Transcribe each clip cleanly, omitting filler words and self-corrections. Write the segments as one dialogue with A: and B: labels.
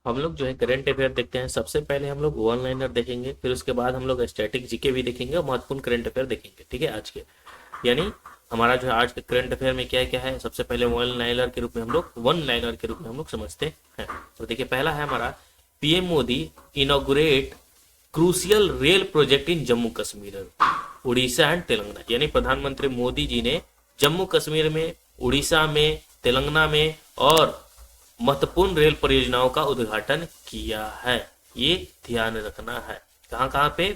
A: हम लोग जो है करंट अफेयर देखते हैं। सबसे पहले हम लोग वन लाइनर देखेंगे, फिर उसके बाद हम लोग स्टैटिक जीके भी देखेंगे और महत्वपूर्ण करंट अफेयर देखेंगे। ठीक है, आज के यानी हमारा जो है आज के करंट अफेयर में क्या है, सबसे पहले वन लाइनर के रूप में हम लोग समझते हैं। तो देखिए, पहला है हमारा, PM Modi inaugurate crucial rail project in Jammu Kashmir, Orissa and Telangana. यानी प्रधानमंत्री मोदी जी ने जम्मू कश्मीर में, उड़ीसा में, तेलंगाना में और महत्वपूर्ण रेल परियोजनाओं का उद्घाटन किया है। ये ध्यान रखना है। कहाँ कहाँ पे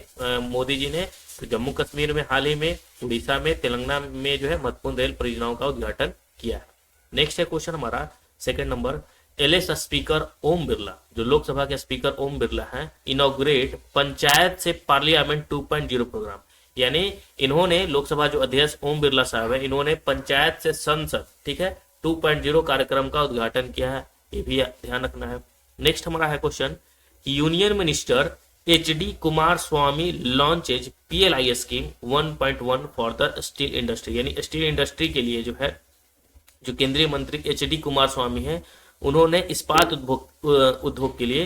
A: मोदी जी ने, तो जम्मू कश्मीर में हाल ही में, उड़ीसा में, तेलंगाना में जो है महत्वपूर्ण रेल परियोजनाओं का उद्घाटन किया है। नेक्स्ट है क्वेश्चन हमारा second number, LS speaker Om Birla, जो लोकसभा के स्पीकर ओम बिरला हैं, इनॉग्रेट पंचायत से पार्लियामेंट 2.0 प्रोग्राम। यानी इन्होंने, लोकसभा जो अध्यक्ष ओम बिरला साहब है, इन्होंने पंचायत से संसद, ठीक है, 2.0 कार्यक्रम का उद्घाटन किया है। ये भी ध्यान रखना है। नेक्स्ट हमारा है question, union minister H D. Kumaraswamy launches PLI scheme 1.1 for the steel industry. यानी स्टील इंडस्ट्री के लिए जो है, जो केंद्रीय मंत्री एच.डी. कुमार स्वामी हैं, उन्होंने इस्पात उद्योग के लिए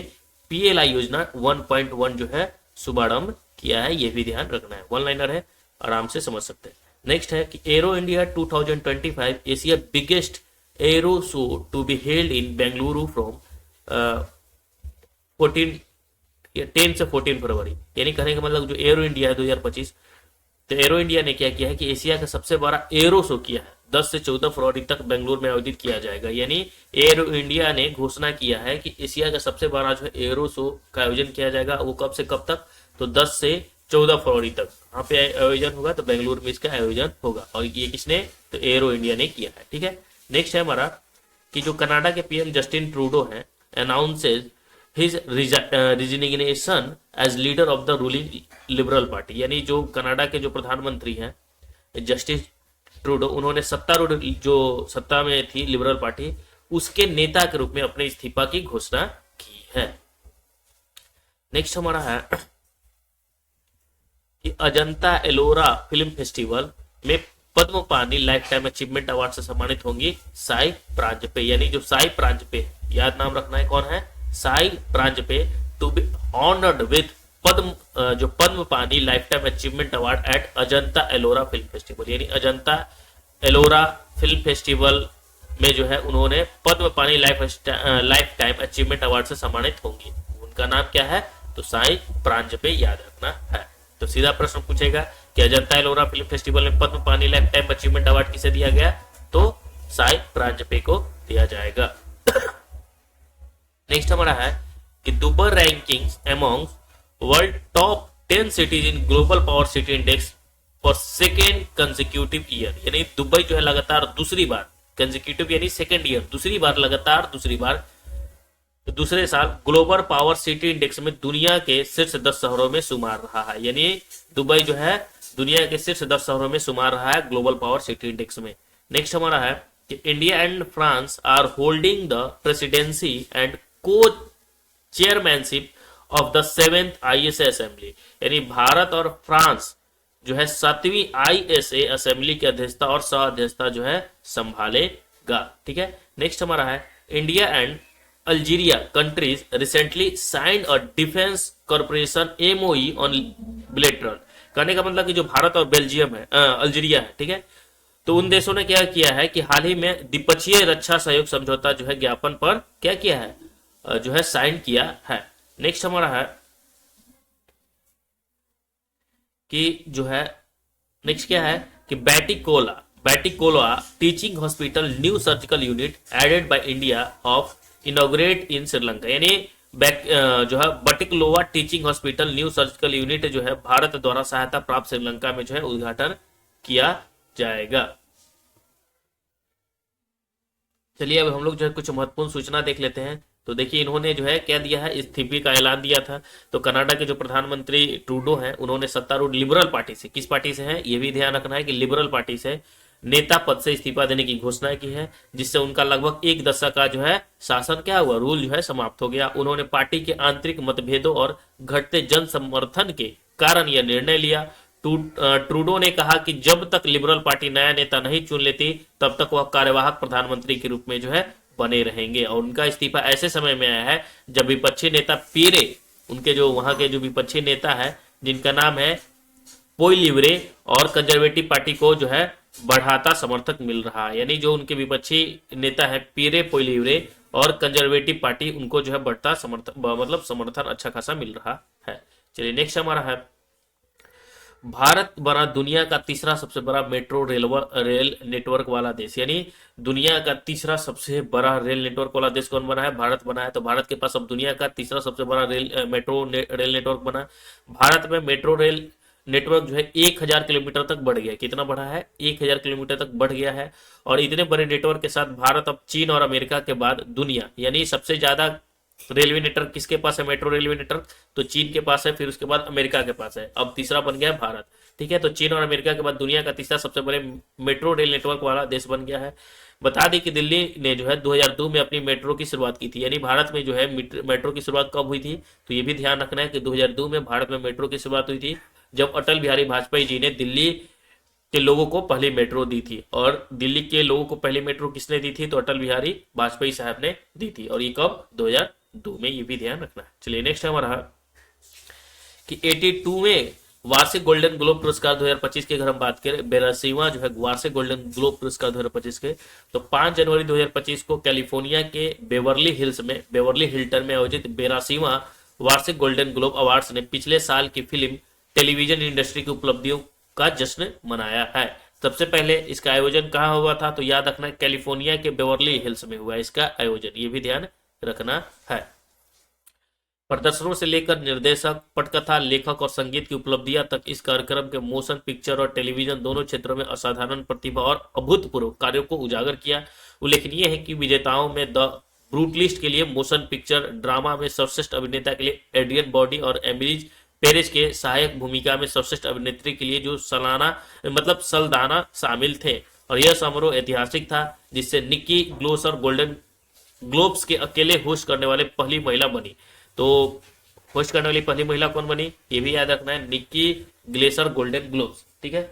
A: पीएलआई योजना 1.1 जो है शुभारंभ किया है। यह भी ध्यान रखना है। वन लाइनर है, आराम से समझ सकते हैं। नेक्स्ट है कि aero India 2025 Asia biggest aero show to be held in Bengaluru from 10 से 14 फरवरी। यानी कहने का मतलब जो एरो इंडिया है 2025, तो एरो इंडिया ने क्या किया है कि एशिया का सबसे बड़ा एरो शो किया है। 10 से 14 फरवरी तक बेंगलुरु में आयोजित किया जाएगा। यानी एरो इंडिया ने घोषणा किया है कि एशिया का सबसे बड़ा जो है एरो शो का आयोजन किया जाएगा। वो कब से कब तक, तो 10 से 14 फरवरी तक वहां पे आयोजन होगा। तो बेंगलुरु में इसका आयोजन होगा, और ये किसने, तो एरो इंडिया ने किया है। ठीक है। नेक्स्ट है हमारा कि जो कनाडा के पीएम जस्टिन ट्रूडो हैं, announces his resignation as leader of the ruling Liberal Party. यानी जो कनाडा के जो प्रधानमंत्री हैं जस्टिन ट्रूडो, उन्होंने सत्तारूढ़ जो सत्ता में थी लिबरल पार्टी, उसके नेता के रूप में अपने इस्तीफा की घोषणा की है। नेक्स्ट हमारा है कि अजंता एलोरा फिल्म फेस्टिवल में पद्म पानी लाइफ टाइम अचीवमेंट अवार्ड से सम्मानित होंगी साई प्रांजपे। यानी जो साई प्रांजपे, याद नाम रखना है, कौन है, Sai Paranjpye, to be honoured with जो Padmapani lifetime achievement award at Ajanta Ellora film festival. यानी अजंता एलोरा फिल्म फेस्टिवल में जो है उन्होंने पद्म पानी लाइफ टाइम अचीवमेंट अवार्ड से सम्मानित होंगी। उनका नाम क्या है, तो साई प्रांजपे, याद रखना है। तो सीधा प्रश्न पूछेगा कि अजंता एलोरा फिल्म फेस्टिवल में पद्म पानी लाइफ टाइम अचीवमेंट अवार्ड किसे दिया गया, तो साई प्रांजपे को दिया जाएगा। नेक्स्ट हमारा है कि Dubai rankings among world top 10 cities in global power city index for second consecutive year. यानी दुबई जो है लगातार दूसरी बार, कंसेक्यूटिव यानी सेकेंड ईयर, दूसरी बार लगातार, दूसरे साल ग्लोबल पावर सिटी इंडेक्स में दुनिया के शीर्ष 10 शहरों में शुमार रहा है। यानी दुबई जो है दुनिया के शीर्ष 10 शहरों में शुमार रहा है ग्लोबल पावर सिटी इंडेक्स में। नेक्स्ट हमारा है कि India and France are holding the presidency and co chairmanship of the 7th ISA असेंबली। यानी भारत और फ्रांस जो है 7वीं ISA असेंबली की अध्यक्षता और सह अध्यक्षता जो है संभालेगा। ठीक है। नेक्स्ट हमारा है India and Algeria countries recently signed a defence corporation MOE on bilateral. कहने का मतलब कि जो भारत और बेल्जियम है, अल्जीरिया है, ठीक है, तो उन देशों ने क्या किया है कि हाल ही में द्विपक्षीय रक्षा सहयोग समझौता जो है ज्ञापन पर क्या किया है, जो है साइन किया है। नेक्स्ट हमारा है कि जो है नेक्स्ट क्या है कि Batticaloa teaching hospital new surgical unit added by India of inaugurate in Sri Lanka. यानी जो है Batticaloa teaching hospital new surgical unit जो है भारत द्वारा सहायता प्राप्त श्रीलंका में जो है उद्घाटन किया जाएगा। चलिए अब हम लोग जो है कुछ महत्वपूर्ण सूचना देख लेते हैं। तो देखिए इन्होंने जो है क्या दिया है, इस्तीफे का ऐलान दिया था। तो कनाडा के जो प्रधानमंत्री ट्रूडो हैं, उन्होंने सत्तारूढ़ लिबरल पार्टी से, किस पार्टी से है ये भी ध्यान रखना है कि लिबरल पार्टी से नेता पद से इस्तीफा देने की घोषणा की है, जिससे उनका लगभग एक दशक का जो है शासन क्या हुआ, रूल जो है समाप्त हो गया। उन्होंने पार्टी के आंतरिक मतभेदों और घटते जन समर्थन के कारण यह निर्णय लिया। ट्रूडो ने कहा कि जब तक लिबरल पार्टी नया नेता नहीं चुन लेती तब तक वह कार्यवाहक प्रधानमंत्री के रूप में जो है बने रहेंगे। और उनका इस्तीफा ऐसे समय में आया है जब विपक्षी नेता पीरे, उनके जो वहां के जो विपक्षी नेता है जिनका नाम है पोइलिवरे, और कंजर्वेटिव पार्टी को जो है बढ़ाता समर्थक मिल रहा है। यानी जो उनके विपक्षी नेता है पीरे पोइलिवरे और कंजर्वेटिव पार्टी, उनको जो है बढ़ता समर्थन, मतलब समर्थन अच्छा खासा मिल रहा है। चलिए नेक्स्ट हमारा है, भारत बना दुनिया का तीसरा सबसे बड़ा मेट्रो रेल नेटवर्क वाला देश। यानी दुनिया का तीसरा सबसे बड़ा रेल नेटवर्क वाला देश कौन बना है? भारत बना है। तो भारत के पास अब दुनिया का तीसरा सबसे बड़ा रेल नेटवर्क बना है। भारत में मेट्रो रेल नेटवर्क जो है 1000 किलोमीटर तक बढ़ गया। कितना बढ़ा है? 1000 किलोमीटर तक बढ़ गया है। और इतने बड़े नेटवर्क के साथ भारत अब चीन और अमेरिका के बाद दुनिया, यानी सबसे ज्यादा रेलवे नेटवर्क किसके पास है? मेट्रो रेलवे नेटवर्क तो चीन के पास है, फिर उसके बाद अमेरिका के पास है, अब तीसरा बन गया है भारत। ठीक है, तो चीन और अमेरिका के बाद दुनिया का तीसरा सबसे बड़े मेट्रो रेल नेटवर्क वाला देश बन गया है। बता दें कि दिल्ली ने जो है 2002 में अपनी मेट्रो की शुरुआत की थी। यानी भारत में जो है मेट्रो की शुरुआत कब हुई थी? तो ये भी ध्यान रखना है कि 2002 में भारत में मेट्रो की शुरुआत हुई थी, जब अटल बिहारी वाजपेयी जी ने दिल्ली के लोगों को पहली मेट्रो दी थी। और दिल्ली के लोगों को पहली मेट्रो किसने दी थी? तो अटल बिहारी वाजपेयी साहब ने दी थी। और ये कब? 2002 में, ये भी ध्यान रखना है। चलिए नेक्स्ट हमारा कि 82वें वार्षिक गोल्डन ग्लोब पुरस्कार 2025 की अगर हम बात करें, 82वां जो है वार्षिक गोल्डन ग्लोब पुरस्कार 2025 के, तो 5 जनवरी 2025 को कैलिफोर्निया के बेवर्ली हिल्टन में आयोजित 82वां वार्षिक गोल्डन ग्लोब अवार्ड्स ने पिछले साल की फिल्म टेलीविजन इंडस्ट्री की उपलब्धियों का जश्न मनाया है। सबसे पहले इसका आयोजन कहाँ हुआ था? तो याद रखना, कैलिफोर्निया के बेवर्ली हिल्स में हुआ इसका आयोजन, ये भी ध्यान रखना है। प्रदर्शनों से लेकर निर्देशक, पटकथा, लेखक और संगीत की उपलब्धियां तक, इस कार्यक्रम के मोशन पिक्चर और टेलीविजन दोनों क्षेत्रों में असाधारण प्रतिभा और अभूतपूर्व कार्यों को उजागर किया। उल्लेखनीय है कि विजेताओं में द ब्रूटलिस्ट के लिए मोशन पिक्चर ड्रामा में सर्वश्रेष्ठ अभिनेता के लिए एड्रियन बॉडी और एमिलीज पेरिस के सहायक भूमिका में सर्वश्रेष्ठ अभिनेत्री के लिए जो सल्दाना शामिल थे। और यह समारोह ऐतिहासिक था, जिससे निक्की ग्लोसर गोल्डन ग्लोब्स के अकेले होस्ट करने वाले पहली महिला बनी। तो होस्ट करने वाली पहली महिला कौन बनी? ये भी याद रखना है, निक्की ग्लेसर गोल्डन ग्लोब्स। ठीक है,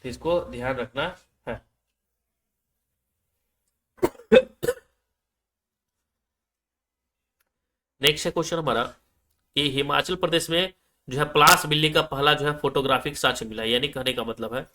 A: तो इसको ध्यान रखना है। नेक्स्ट है क्वेश्चन हमारा कि हिमाचल प्रदेश में जो है पलाश बिल्ली का पहला जो है फोटोग्राफिक साक्ष्य मिला। यानी कहने का मतलब है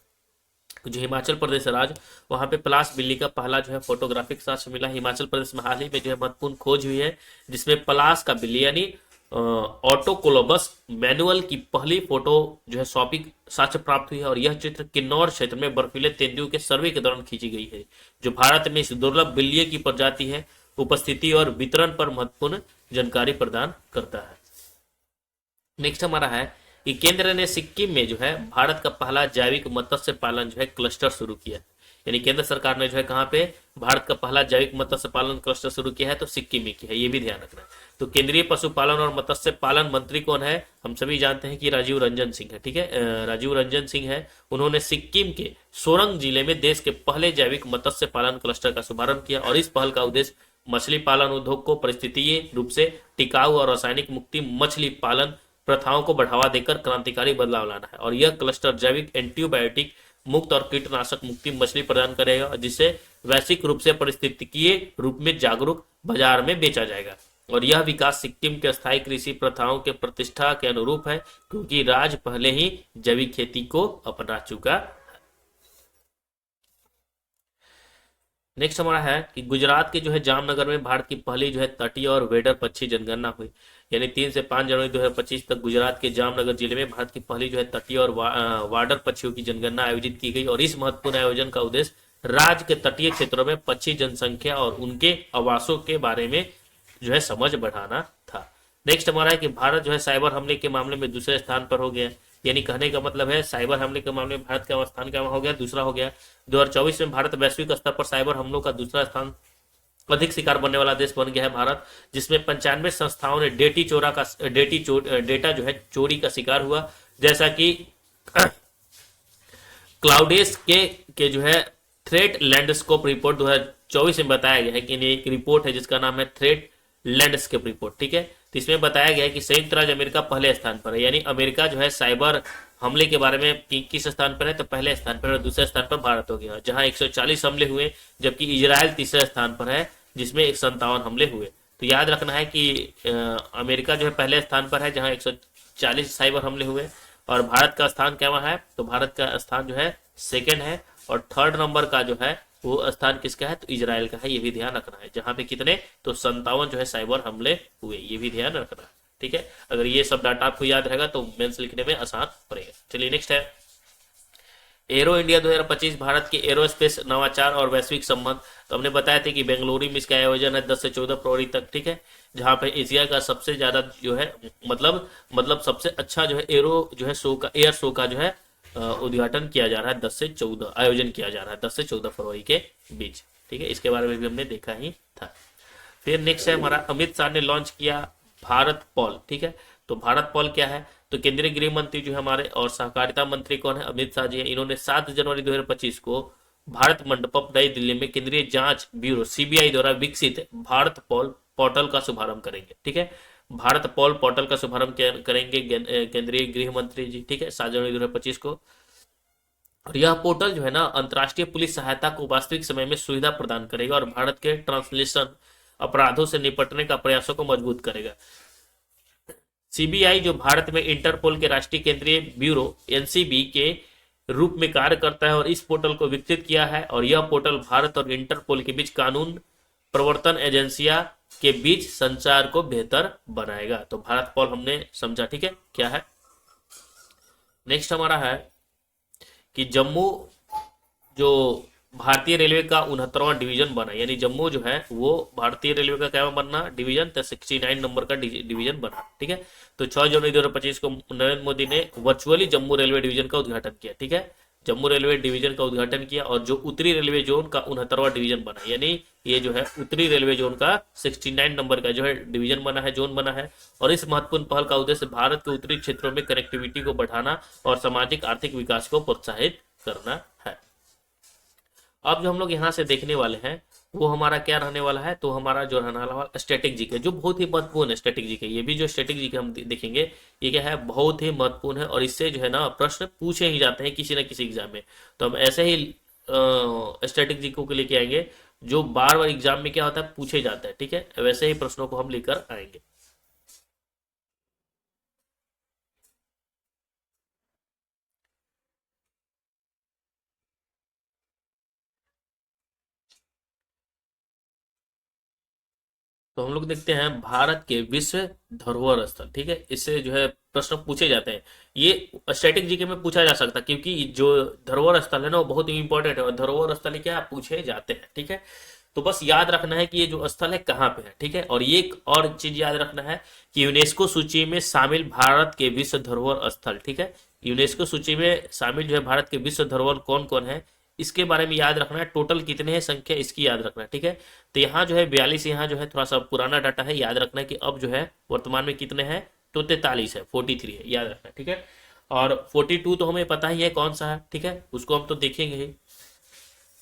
A: जो हिमाचल प्रदेश राज्य, वहां पे पलाश बिल्ली का पहला जो है फोटोग्राफिक साक्ष्य मिला। हिमाचल प्रदेश में हाल ही में जो है महत्वपूर्ण खोज हुई है, जिसमें पलाश का बिल्ली यानी ऑटोकोलोबस मैनुअल की पहली फोटो जो है सौंपी साक्ष्य प्राप्त हुई है। और यह चित्र किन्नौर क्षेत्र में बर्फीले तेंदुओं के सर्वे के दौरान खींची गई है, जो भारत में इस दुर्लभ बिल्ली की प्रजाति है उपस्थिति और वितरण पर महत्वपूर्ण जानकारी प्रदान करता है। नेक्स्ट हमारा है कि केंद्र ने सिक्किम में जो है भारत का पहला जैविक मत्स्य पालन जो है क्लस्टर शुरू किया। यानी केंद्र सरकार ने जो है कहाँ पे भारत का पहला जैविक मत्स्य पालन क्लस्टर शुरू किया है? तो सिक्किम में किया है, ये भी ध्यान रखना है। तो केंद्रीय पशुपालन और मत्स्य पालन मंत्री कौन है? हम सभी जानते हैं कि राजीव रंजन सिंह है। ठीक है, राजीव रंजन सिंह है। उन्होंने सिक्किम के सोरंग जिले में देश के पहले जैविक मत्स्य पालन क्लस्टर का शुभारंभ किया। और इस पहल का उद्देश्य मछली पालन उद्योग को परिस्थितीय रूप से टिकाऊ और रासायनिक मुक्ति मछली पालन प्रथाओं को बढ़ावा देकर क्रांतिकारी बदलाव लाना है। और यह क्लस्टर जैविक एंटीबायोटिक मुक्त और कीटनाशक मुक्ति मछली प्रदान करेगा, जिसे वैश्विक रूप से पारिस्थितिकीय रूप में जागरूक बाजार में बेचा जाएगा। और यह विकास सिक्किम के स्थायी कृषि प्रथाओं के प्रतिष्ठा के अनुरूप है, क्योंकि राज्य पहले ही जैविक खेती को अपना चुका। नेक्स्ट हमारा है कि गुजरात के जो है जामनगर में भारत की पहली जो है तटीय और वेडर पक्षी जनगणना हुई। यानी 3 से 5 जनवरी 2025 तक गुजरात के जामनगर जिले में भारत की पहली जो है तटीय और वाडर पक्षियों की जनगणना आयोजित की गई। और इस महत्वपूर्ण आयोजन का उद्देश्य राज्य के तटीय क्षेत्रों में पक्षी जनसंख्या और उनके आवासों के बारे में जो है समझ बढ़ाना था। नेक्स्ट हमारा है कि भारत जो है साइबर हमले के मामले में दूसरे स्थान पर हो गया। यानी कहने का मतलब है साइबर हमले के मामले में भारत का स्थान क्या हो गया? दूसरा हो गया। 2024 में भारत वैश्विक स्तर पर साइबर हमलों का दूसरा स्थान अधिक शिकार बनने वाला देश बन गया है भारत, जिसमें 95 संस्थाओं ने डेटा जो है चोरी का शिकार हुआ। जैसा कि क्लाउडेस के जो है थ्रेट लैंडस्केप रिपोर्ट 2024 में बताया गया है कि एक रिपोर्ट है जिसका नाम है थ्रेट लैंडस्केप रिपोर्ट। ठीक है, तो इसमें बताया गया है कि संयुक्त राज्य अमेरिका पहले स्थान पर है, यानी अमेरिका जो है साइबर हमले के बारे में किस स्थान पर है, तो पहले स्थान पर, और दूसरे स्थान पर भारत हो गया जहां 140 हमले हुए, जबकि इजराइल तीसरे स्थान पर है जिसमें 157 हमले हुए। तो याद रखना है कि अमेरिका जो है पहले स्थान पर है जहां 140 साइबर हमले हुए, और भारत का स्थान क्या है, तो भारत का स्थान जो है सेकंड है, और थर्ड नंबर का जो है वो स्थान किसका है, तो इजराइल का है। ये भी ध्यान रखना है, जहां पे कितने, तो 57 जो है साइबर हमले हुए, ये भी ध्यान रखना है। ठीक है, अगर ये सब डाटा आपको याद रहेगा तो मेंस लिखने में आसान पड़ेगा। चलिए नेक्स्ट है एरो इंडिया 2025, भारत के एरोस्पेस नवाचार और वैश्विक संबंध। तो हमने बताया था कि बेंगलुरु में इसका आयोजन है 10 से 14 फरवरी तक। ठीक है, जहां पे एशिया का सबसे ज्यादा जो है मतलब सबसे अच्छा जो है एरो जो है शो का, एयर शो का जो है उद्घाटन किया जा रहा है 10 से 14, आयोजन किया जा रहा है 10 से 14 फरवरी के बीच। ठीक है, इसके बारे में भी हमने देखा ही था। फिर नेक्स्ट है हमारा अमित शाह ने लॉन्च किया भारत पॉल। ठीक है, तो भारत पॉल क्या है, तो केंद्रीय गृह मंत्री जो है हमारे और सहकारिता मंत्री कौन है, अमित शाह जी है। इन्होंने 7 जनवरी 2025 को भारत मंडपम नई दिल्ली में केंद्रीय जांच ब्यूरो सीबीआई द्वारा विकसित भारत पॉल पोर्टल का शुभारंभ करेंगे। ठीक है, भारत पॉल पोर्टल का शुभारंभ करेंगे केंद्रीय गृह मंत्री जी। ठीक है, 7 जनवरी 2025 को। और यह पोर्टल जो है ना अंतर्राष्ट्रीय पुलिस सहायता को वास्तविक समय में सुविधा प्रदान करेगा और भारत के ट्रांसलेशन अपराधों से निपटने का प्रयासों को मजबूत करेगा। सीबीआई जो भारत में इंटरपोल के राष्ट्रीय केंद्रीय ब्यूरो एनसीबी के रूप में कार्य करता है और इस पोर्टल को विकसित किया है, और यह पोर्टल भारत और इंटरपोल के बीच कानून प्रवर्तन एजेंसियां के बीच संचार को बेहतर बनाएगा। तो भारत पॉल हमने समझा। ठीक है, क्या है नेक्स्ट हमारा है कि जम्मू जो भारतीय रेलवे का 69वां डिवीजन बना, यानी जम्मू जो है वो भारतीय रेलवे का क्या बनना, डिवीजन, तो 69 नंबर का डिवीजन बना। ठीक है, तो 6 जनवरी 2025 को नरेंद्र मोदी ने वर्चुअली जम्मू रेलवे डिवीजन का उद्घाटन किया। ठीक है, जम्मू रेलवे डिवीजन का उद्घाटन किया, और जो उत्तरी रेलवे जोन का 69वां डिवीजन बना, यानी ये जो है उत्तरी रेलवे जोन का 69 नंबर का जो है डिवीजन बना है, जोन बना है। और इस महत्वपूर्ण पहल का उद्देश्य भारत के उत्तरी क्षेत्रों में कनेक्टिविटी को बढ़ाना और सामाजिक आर्थिक विकास को प्रोत्साहित करना है। अब जो हम लोग यहाँ से देखने वाले हैं वो हमारा क्या रहने वाला है, तो हमारा जो रहने वाला स्टैटिक जीके, जो बहुत ही महत्वपूर्ण है स्टैटिक जीके। ये भी जो स्टैटिक जीके हम देखेंगे ये क्या है, बहुत ही महत्वपूर्ण है, और इससे जो है ना प्रश्न पूछे ही जाते हैं किसी न किसी एग्जाम में। तो हम ऐसे ही स्टैटिक जीके को लेके आएंगे जो बार बार एग्जाम में क्या होता है, पूछे जाता है। ठीक है, वैसे ही प्रश्नों को हम लेकर आएंगे। तो हम लोग देखते हैं भारत के विश्व धरोहर स्थल। ठीक है, इससे जो है प्रश्न पूछे जाते हैं। ये स्टैटिक जीके में पूछा जा सकता है क्योंकि जो धरोहर स्थल है ना वो बहुत ही इंपॉर्टेंट है, और धरोहर स्थल क्या पूछे जाते हैं। ठीक है, तो बस याद रखना है कि ये जो स्थल है कहाँ पे है। ठीक है, और ये एक और चीज याद रखना है कि यूनेस्को सूची में शामिल भारत के विश्व धरोहर स्थल। ठीक है, यूनेस्को सूची में शामिल जो है भारत के विश्व धरोहर कौन कौन है इसके बारे में याद रखना है। टोटल कितने हैं संख्या इसकी याद रखना है। ठीक है, तो यहाँ जो है 42, यहाँ जो है थोड़ा सा पुराना डाटा है, याद रखना है कि अब जो है वर्तमान में कितने हैं, तो 43 है, 43 है, याद रखना है। ठीक है, और 42 तो हमें पता ही है कौन सा है। ठीक है, उसको हम तो देखेंगे ही,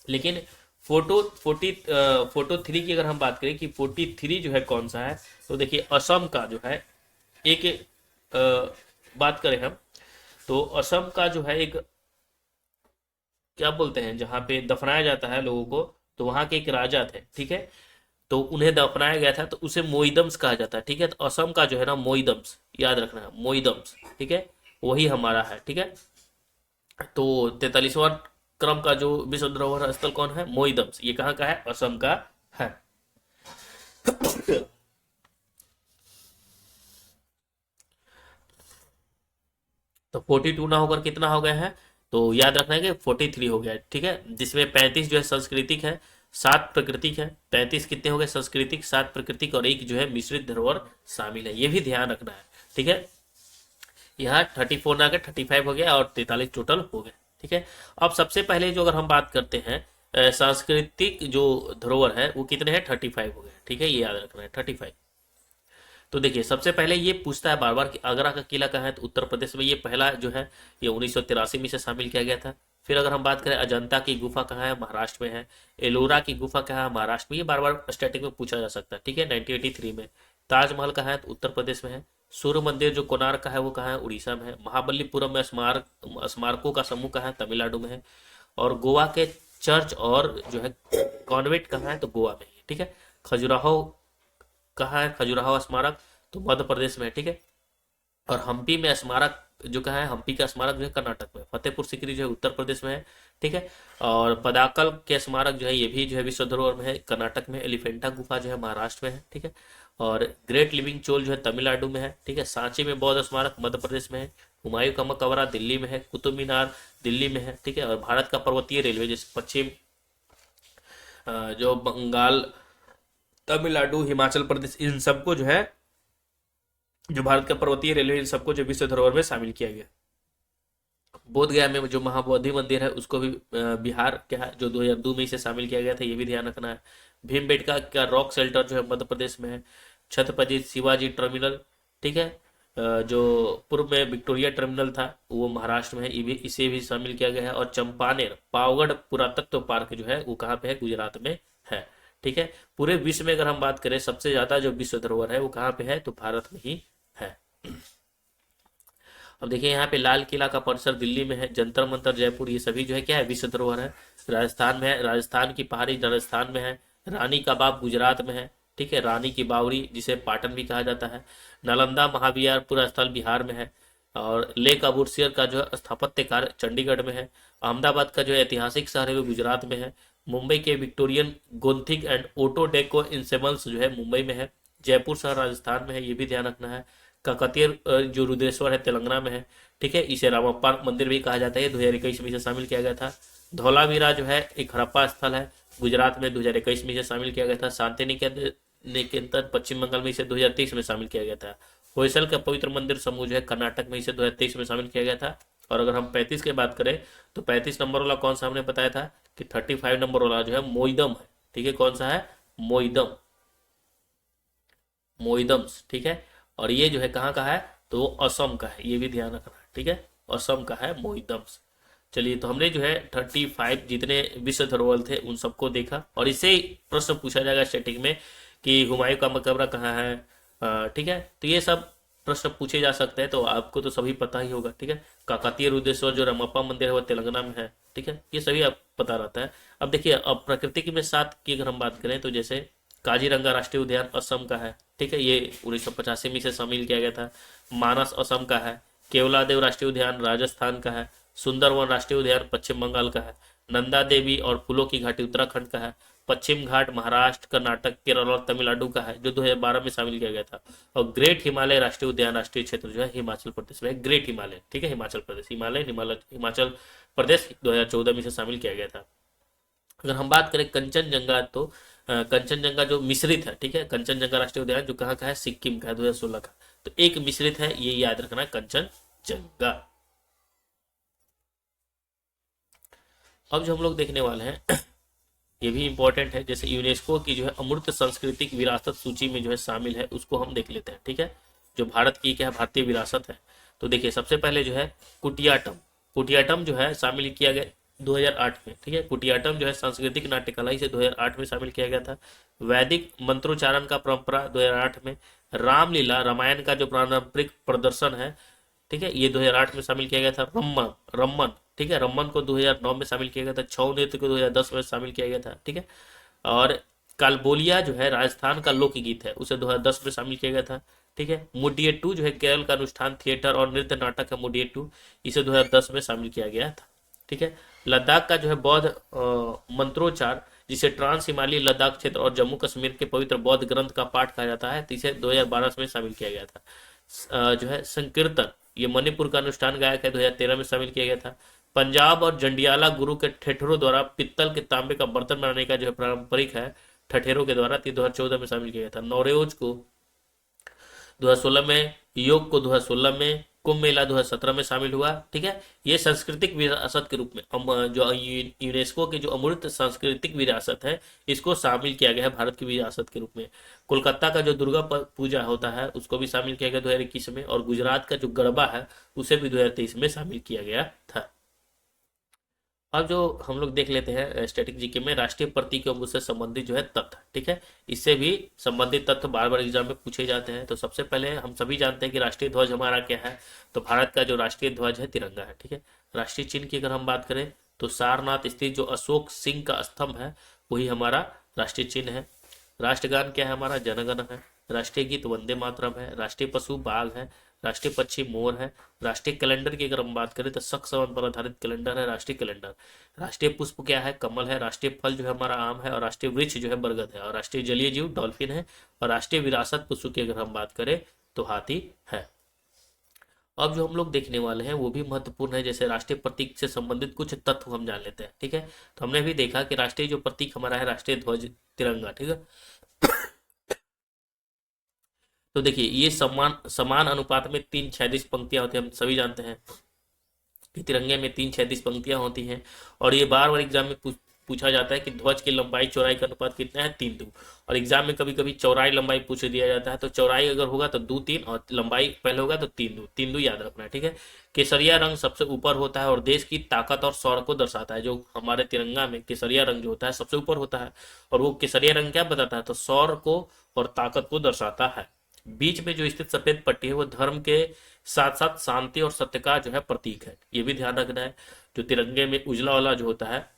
A: लेकिन फोटो 3 की अगर हम बात करें कि 43 जो है कौन सा है, तो देखिए असम का जो है एक बात करें हम, तो असम का जो है एक क्या बोलते हैं जहाँ पे दफनाया जाता है लोगों को, तो वहां के एक राजा थे। ठीक है, तो उन्हें दफनाया गया था, तो उसे मोइदम्स कहा जाता है। ठीक है, तो असम का जो है ना मोइदम्स, याद रखना है मोइदम्स। ठीक है, वही हमारा है। ठीक है, तो 43वां क्रम का जो विश्व धरोहर स्थल कौन है, मोइदम्स। ये कहाँ का है, असम का है। तो 42 ना होकर कितना हो गया है, तो याद रखना है कि 43 हो गया है। ठीक है, जिसमें 35 जो है सांस्कृतिक है, 7 प्राकृतिक है। 35 कितने हो गए सांस्कृतिक, 7 प्राकृतिक, और एक जो है मिश्रित धरोहर शामिल है। ये भी ध्यान रखना है। ठीक है, यहाँ 34 ना गया, 35 हो गया, और 43 टोटल हो गए। ठीक है, अब सबसे पहले जो अगर हम बात करते हैं सांस्कृतिक जो धरोहर है वो कितने हैं, 35 हो गए। ठीक है, ये याद रखना है 35। तो देखिए सबसे पहले ये पूछता है बार बार कि आगरा का किला कहाँ है, तो उत्तर प्रदेश में ये पहला जो है ये 1983 में से शामिल किया गया था। फिर अगर हम बात करें अजंता की गुफा कहाँ है, महाराष्ट्र में है। एलोरा की गुफा कहाँ है, महाराष्ट्र में। ये बार बार स्टैटिक में पूछा जा सकता है। ठीक है, 1983 में। ताजमहल कहाँ है? तो उत्तर प्रदेश में है। सूर्य मंदिर जो कोणार्क का है वो कहाँ है? उड़ीसा में है। महाबलीपुरम में स्मारकों का समूह कहाँ है? तमिलनाडु में है। और गोवा के चर्च और जो है कॉन्वेंट कहाँ है? तो गोवा में है। ठीक है। खजुराहो कहाँ है? खजुराहो स्मारक तो मध्य प्रदेश में है। ठीक है। और हम्पी में स्मारक जो कहाँ है? हम्पी का स्मारक जो है कर्नाटक में। फतेहपुर सीकरी जो है उत्तर प्रदेश में है। ठीक है। और पदाकल के स्मारक जो है ये भी जो है विश्व धरोहर में है, कर्नाटक में। एलिफेंटा गुफा जो है महाराष्ट्र में है। ठीक है। और ग्रेट लिविंग चोल जो है तमिलनाडु में है। ठीक है। सांची में बौद्ध स्मारक मध्य प्रदेश में है। हुमायूं का मकबरा दिल्ली में है। कुतुब मीनार दिल्ली में है। ठीक है। और भारत का पर्वतीय रेलवे जैसे पश्चिम जो बंगाल, तमिलनाडु, हिमाचल प्रदेश, इन सबको जो है, जो भारत का पर्वतीय रेलवे, इन सबको जो विश्व धरोहर में शामिल किया गया। बोध गया में जो महाबोधि मंदिर है उसको भी बिहार क्या है जो 2002 में इसे शामिल किया गया था, ये भी ध्यान रखना है। भीमबेटका का रॉक शेल्टर जो है मध्य प्रदेश में है। छत्रपति शिवाजी टर्मिनल, ठीक है, जो पूर्व में विक्टोरिया टर्मिनल था वो महाराष्ट्र में है, ये भी इसे भी शामिल किया गया है। और चंपानेर पावगढ़ पुरातत्व पार्क जो है वो कहाँ पे है? गुजरात में है। ठीक है। पूरे विश्व में अगर हम बात करें सबसे ज्यादा जो विश्व धरोहर है वो कहाँ पे है? तो भारत में ही है। अब देखिए यहाँ पे लाल किला का परिसर दिल्ली में है। जंतर मंतर जयपुर, ये सभी जो है क्या है? विश्व धरोहर है। राजस्थान में है, राजस्थान की पहाड़ी राजस्थान में है। रानी का बाग गुजरात में है। ठीक है। रानी की बावड़ी जिसे पाटन भी कहा जाता है। नालंदा महाविहार स्थल बिहार में है। और लेक अबूसियर का जो है स्थापत्य कार्य चंडीगढ़ में है। अहमदाबाद का जो ऐतिहासिक शहर है वो गुजरात में है। मुंबई के Victorian Gothic and art deco ensembles जो है मुंबई में है। जयपुर शहर राजस्थान में है, ये भी ध्यान रखना है। काकतीय जो रुद्रेश्वर है तेलंगाना में है। ठीक है। इसे रामप्पा मंदिर भी कहा जाता है, 2021 में इसे शामिल किया गया था। धौलावीरा जो है एक हड़प्पा स्थल है, गुजरात में 2021 में इसे शामिल किया गया था। शांति निकेतन पश्चिम बंगाल में इसे 2023 में शामिल किया गया था। होयसल का पवित्र मंदिर समूह जो है कर्नाटक में, इसे 2023 में शामिल किया गया था। और अगर हम 35 की बात करें तो 35 नंबर वाला कौन सा हमने बताया था कि 35 नंबर वाला जो है मोइदम है। ठीक है। कौन सा है? मोइदम, मोइदम्स। ठीक है। और ये जो है कहाँ का है? तो वो असम का है, ये भी ध्यान रखना है। ठीक है। असम का है मोइदम्स। चलिए, तो हमने जो है 35 जितने विश्व धरोहर थे उन सबको देखा। और इससे प्रश्न पूछा जाएगा स्टैटिक में कि हुमायूं का मकबरा कहाँ है। ठीक है। तो ये सब प्रश्न पूछे जा सकते हैं, तो आपको तो सभी पता ही होगा। ठीक है। काकतीय रुद्रेश्वर जो रमप्पा मंदिर है वो तेलंगाना में है। ठीक है। ये सभी आप पता रहता है। अब देखिए, अब प्रकृति में साथ की अगर हम बात करें तो जैसे काजीरंगा राष्ट्रीय उद्यान असम का है। ठीक है। ये 1985 में इसे शामिल किया गया था। मानस असम का है। केवलादेव राष्ट्रीय उद्यान राजस्थान का है। सुंदरवन राष्ट्रीय उद्यान पश्चिम बंगाल का है। नंदा देवी और फूलों की घाटी उत्तराखंड का है। पश्चिम घाट महाराष्ट्र, कर्नाटक, केरल और तमिलनाडु का है, जो 2012 में शामिल किया गया था। और ग्रेट हिमालय राष्ट्रीय उद्यान राष्ट्रीय क्षेत्र जो है हिमाचल प्रदेश में है। ग्रेट हिमालय, ठीक है, हिमाचल प्रदेश, हिमाचल प्रदेश 2014 में इसे शामिल किया गया था। अगर हम बात करें कंचनजंगा, तो कंचनजंगा जो मिश्रित है, ठीक है, कंचनजंगा राष्ट्रीय उद्यान जो कहाँ का है? सिक्किम का है, 2016 का। तो एक मिश्रित है, ये याद रखना है, कंचनजंगा। अब जो हम लोग देखने वाले हैं ये भी इंपॉर्टेंट है। जैसे यूनेस्को की जो है अमूर्त सांस्कृतिक विरासत सूची में जो है शामिल है, उसको हम देख लेते हैं। ठीक है। जो भारत की क्या है? भारतीय विरासत है। तो देखिए, सबसे पहले जो है कुटियाटम, कुटियाटम जो है शामिल किया गया 2008 में। ठीक है। कुटियाटम जो है सांस्कृतिक नाट्य कला, इसे 2008 में शामिल किया गया था। वैदिक मंत्रोच्चारण का परंपरा 2008 में। रामलीला रामायण का जो पारंपरिक प्रदर्शन है, ठीक है, ये 2008 में शामिल किया गया था। रम्मन, रम्मन, ठीक है, रम्मन को 2009 में शामिल किया गया था। छऊ नृत्य को 2010 में शामिल किया गया था। ठीक है। और कालबोलिया जो है राजस्थान का लोकगीत है, उसे 2010 में शामिल किया गया था। ठीक है। मुडियट्टू जो है केरल का अनुष्ठान थिएटर और नृत्य नाटक है मुडियट्टू, इसे 2010 में शामिल किया गया था। ठीक है। लद्दाख का जो है बौद्ध मंत्रोच्चार, जिसे ट्रांस हिमालयी लद्दाख क्षेत्र और जम्मू कश्मीर के पवित्र बौद्ध ग्रंथ का पाठ कहा जाता है, तो इसे 2012 में शामिल किया गया था। जो है संकीर्तन, ये मणिपुर का अनुष्ठान गायक है, 2013 में शामिल किया गया था। पंजाब और जंडियाला गुरु के ठठेरों द्वारा पित्तल के तांबे का बर्तन बनाने का जो है पारंपरिक है ठठेरों के द्वारा, 2014 में शामिल किया गया था। नौरोज को 2016 में, योग को 2016 में, कुंभ मेला 2017 में शामिल हुआ। ठीक है। ये सांस्कृतिक विरासत के रूप में जो यूनेस्को की जो अमूर्त सांस्कृतिक विरासत है, इसको शामिल किया गया है भारत की विरासत के रूप में। कोलकाता का जो दुर्गा पूजा होता है उसको भी शामिल किया गया 2021 में। और गुजरात का जो गरबा है उसे भी 2023 में शामिल किया गया था। अब जो हम लोग देख लेते हैं स्टैटिक जीके में राष्ट्रीय प्रतीकों से संबंधित जो है तथ्य, ठीक है, इससे भी संबंधित तथ्य बार बार एग्जाम में पूछे जाते हैं। तो सबसे पहले हम सभी जानते हैं कि राष्ट्रीय ध्वज हमारा क्या है, तो भारत का जो राष्ट्रीय ध्वज है तिरंगा है, ठीक है। राष्ट्रीय चिन्ह की अगर हम बात करें तो सारनाथ स्थित जो अशोक सिंह का स्तंभ है वही हमारा राष्ट्रीय चिन्ह है। राष्ट्रगान क्या है हमारा, जनगण है। राष्ट्रीय गीत वंदे मातरम है। राष्ट्रीय पशु बाघ है। राष्ट्रीय पक्षी मोर है। राष्ट्रीय कैलेंडर की अगर हम बात करें तो शक संवत पर आधारित कैलेंडर है राष्ट्रीय कैलेंडर। राष्ट्रीय पुष्प क्या है, कमल है। राष्ट्रीय फल जो है हमारा आम है। और राष्ट्रीय वृक्ष जो है बरगद है। और राष्ट्रीय जलीय जीव डॉल्फिन है। और राष्ट्रीय विरासत पशु की अगर हम बात करें तो हाथी है। अब जो हम लोग देखने वाले हैं वो भी महत्वपूर्ण है, जैसे राष्ट्रीय प्रतीक से संबंधित कुछ तत्व हम जान लेते हैं, ठीक है। तो हमने भी देखा कि राष्ट्रीय जो प्रतीक हमारा है राष्ट्रीय ध्वज तिरंगा, ठीक है। तो देखिए ये समान समान अनुपात में तीन क्षैतिज पंक्तियां होती हैं, हम सभी जानते हैं कि तिरंगे में तीन क्षैतिज पंक्तियां होती हैं। और ये बार बार एग्जाम में पूछा जाता है कि ध्वज की लंबाई चौड़ाई का अनुपात कितना है, 3:2। और एग्जाम में कभी कभी चौड़ाई लंबाई पूछ दिया जाता है, तो चौड़ाई अगर होगा तो 2:3 और लंबाई पहले होगा तो 3:2, 3:2 याद रखना है, ठीक है। केसरिया रंग सबसे ऊपर होता है और देश की ताकत और शौर्य को दर्शाता है। जो हमारे तिरंगा में केसरिया रंग जो होता है सबसे ऊपर होता है। और वो केसरिया रंग क्या बताता है, तो शौर्य को और ताकत को दर्शाता है। बीच में जो स्थित सफेद पट्टी है वो धर्म के साथ साथ शांति और सत्य का जो है प्रतीक है, ये भी ध्यान रखना है। जो तिरंगे में उजला वाला जो होता है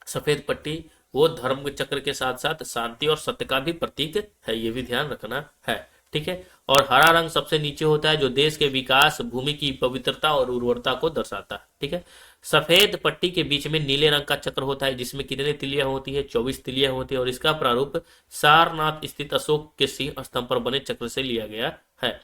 A: सफेद पट्टी वो धर्म चक्र के साथ साथ शांति और सत्य का भी प्रतीक है, ये भी ध्यान रखना है, ठीक है। और हरा रंग सबसे नीचे होता है जो देश के विकास, भूमि की पवित्रता और उर्वरता को दर्शाता है, ठीक है। सफेद पट्टी के बीच में नीले रंग का चक्र होता है जिसमें कितने तिलियां होती है, 24 तिलियां होती है। और इसका प्रारूप सारनाथ स्थित अशोक के सिंह स्तंभ पर बने चक्र से लिया गया है।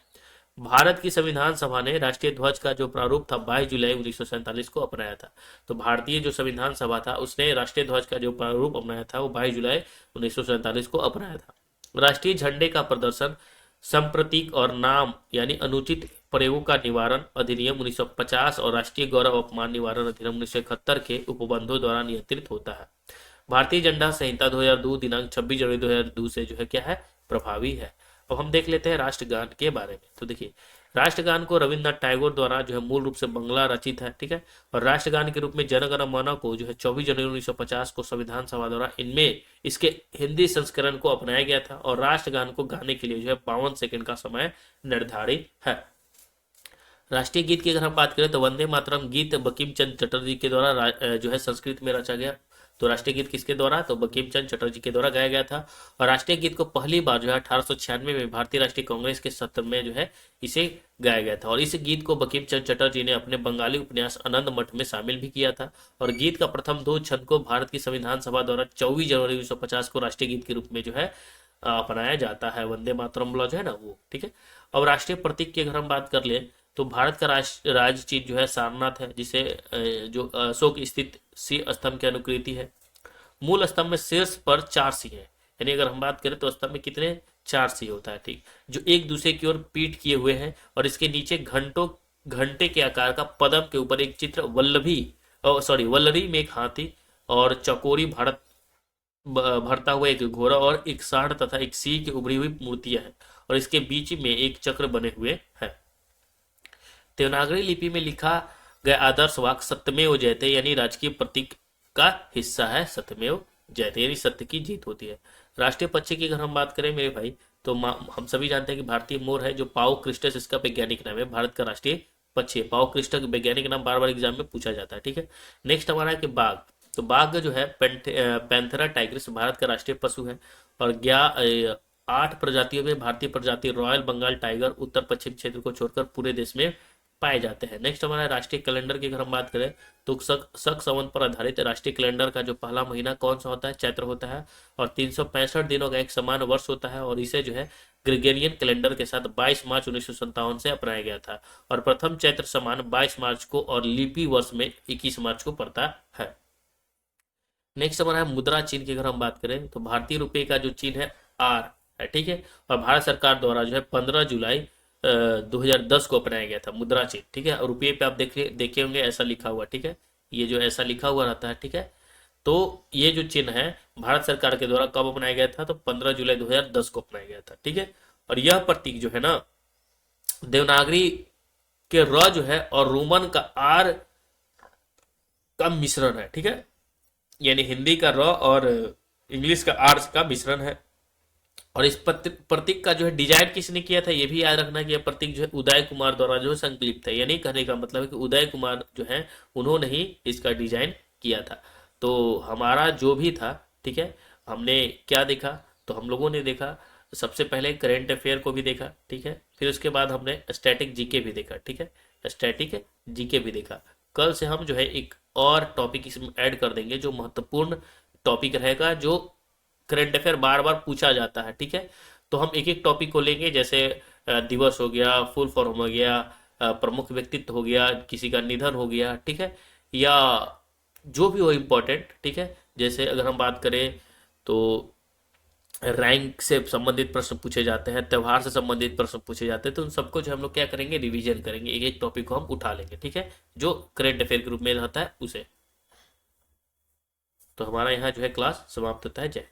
A: भारत की संविधान सभा ने राष्ट्रीय ध्वज का जो प्रारूप था 22 जुलाई 1947 को अपनाया था। तो भारतीय जो संविधान सभा था उसने राष्ट्रीय ध्वज का जो प्रारूप अपनाया था वो 22 जुलाई 1947 को अपनाया था। राष्ट्रीय झंडे का प्रदर्शन संप्रतीक और नाम यानी अनुचित प्रयोगों का निवारण अधिनियम 1950 और राष्ट्रीय गौरव अपमान निवारण अधिनियम 1971 के उपबंधों द्वारा नियंत्रित होता है। भारतीय झंडा संहिता 2002 दिनांक 26 जनवरी 2002 से जो है क्या है, प्रभावी है। अब हम देख लेते हैं राष्ट्रगान के बारे में। तो देखिए राष्ट्रगान को रविन्द्रनाथ टैगोर द्वारा जो है मूल रूप से बंगला रचित है, ठीक है। और राष्ट्रगान के रूप में जन गण मन को जो है 24 जनवरी 1950 को संविधान सभा द्वारा इनमें इसके हिंदी संस्करण को अपनाया गया था। और राष्ट्रगान को गाने के लिए जो है 52 सेकंड का समय निर्धारित है। राष्ट्रीय गीत की अगर हम बात करें तो वंदे मातरम गीत बंकिम चंद्र चटर्जी के द्वारा जो है संस्कृत में रचा गया। तो राष्ट्रीय गीत किसके द्वारा, तो बंकिम चंद्र चटर्जी के द्वारा गाया गया था। और राष्ट्रीय गीत को पहली बार जो है 1896 में भारतीय राष्ट्रीय कांग्रेस के सत्र में जो है इसे गाया गया था। और इस गीत को बंकिम चंद्र चटर्जी ने अपने बंगाली उपन्यास आनंद मठ में शामिल भी किया था। और गीत का प्रथम दो छंद को भारत की संविधान सभा द्वारा 24 जनवरी 1950 को राष्ट्रीय गीत के रूप में जो है अपनाया जाता है। वंदे मातरम जो है ना वो, ठीक है। अब राष्ट्रीय प्रतीक की अगर हम बात कर ले तो भारत का राज्य चिन्ह जो है सारनाथ है, जिसे जो अशोक स्थित सिंह स्तंभ की अनुकृति है। मूल स्तंभ में शीर्ष पर 4 सिंह है, यानी अगर हम बात करें तो स्तंभ में कितने 4 सिंह होता है, ठीक, जो एक दूसरे की ओर पीठ किए हुए हैं। और इसके नीचे घंटे के आकार का पदम के ऊपर एक चित्र वल्लरी में एक हाथी और चकोरी भरता हुआ एक घोड़ा और एक सांड तथा एक सिंह की उभरी हुई मूर्तियां हैं। और इसके बीच में एक चक्र बने हुए हैं। देवनागरी लिपि में लिखा गया आदर्श वाक्य सत्यमेव जयते यानी राजकीय प्रतीक का हिस्सा है। सत्यमेव जयते यानी सत्य की जीत होती है। राष्ट्रीय पक्षी की अगर हम बात करें मेरे भाई तो हम सभी जानते हैं कि भारतीय मोर है, जो पाओ क्रिस्टस इसका वैज्ञानिक नाम है। भारत का राष्ट्रीय पक्षी है पाओ क्रिस्टस, वैज्ञानिक नाम बार बार एग्जाम में पूछा जाता है, ठीक है। नेक्स्ट हमारा है कि बाघ। तो बाघ जो है पैंथेरा टाइग्रिस भारत का राष्ट्रीय पशु है। और 8 प्रजातियों में भारतीय प्रजाति रॉयल बंगाल टाइगर उत्तर पश्चिम क्षेत्र को छोड़कर पूरे देश में पाए जाते हैं। नेक्स्ट हमारा राष्ट्रीय कैलेंडर की अगर हम बात करें तो शक संवत पर आधारित राष्ट्रीय कैलेंडर का जो पहला महीना कौन सा होता है, चैत्र होता है। और 365 दिनों का एक समान वर्ष होता है। और इसे जो है ग्रेगोरियन कैलेंडर के साथ 22 मार्च 1957 से अपनाया गया था। और प्रथम चैत्र समान 22 मार्च को और लिपि वर्ष में 21 मार्च को पड़ता है। नेक्स्ट हमारा है मुद्रा चिन्ह की अगर हम बात करें तो भारतीय रुपए का जो चिन्ह है आर है, ठीक है। और भारत सरकार द्वारा जो है 15 जुलाई 2010 को अपनाया गया था मुद्रा चिन्ह, ठीक है। और रुपये पे आप देखे होंगे ऐसा लिखा हुआ, ठीक है, ये जो ऐसा लिखा हुआ रहता है, ठीक है। तो ये जो चिन्ह है भारत सरकार के द्वारा कब अपनाया गया था, तो 15 जुलाई 2010 को अपनाया गया था, ठीक है। और यह प्रतीक जो है ना देवनागरी के र जो है और रोमन का आर का मिश्रण है, ठीक है। यानी हिंदी का र और इंग्लिश का आर का मिश्रण है। और इस प्रतीक का जो है डिजाइन किसने किया था, ये भी याद रखना कि यह प्रतीक जो है उदय कुमार द्वारा जो है संकलित है। यानी कहने का मतलब है कि उदय कुमार जो है उन्होंने ही इसका डिजाइन किया था। तो हमारा जो भी था, ठीक है, हमने क्या देखा, तो हम लोगों ने देखा सबसे पहले करेंट अफेयर को भी देखा, ठीक है, फिर उसके बाद हमने स्टैटिक जीके भी देखा, ठीक है, स्टैटिक जीके भी देखा। कल से हम जो है एक और टॉपिक इसमें ऐड कर देंगे जो महत्वपूर्ण टॉपिक रहेगा, जो करंट अफेयर बार बार पूछा जाता है, ठीक है। तो हम एक एक टॉपिक को लेंगे, जैसे दिवस हो गया, फुल फॉर्म हो गया, प्रमुख व्यक्तित्व हो गया, किसी का निधन हो गया, ठीक है, या जो भी हो इम्पोर्टेंट, ठीक है। जैसे अगर हम बात करें तो रैंक से संबंधित प्रश्न पूछे जाते हैं, त्यौहार से संबंधित प्रश्न पूछे जाते हैं, तो उन सबको जो हम लोग क्या करेंगे, रिवीजन करेंगे, एक एक टॉपिक को हम उठा लेंगे, ठीक है, जो करंट अफेयर के रूप में रहता है उसे। तो हमारा यहाँ जो है क्लास समाप्त होता है। जय।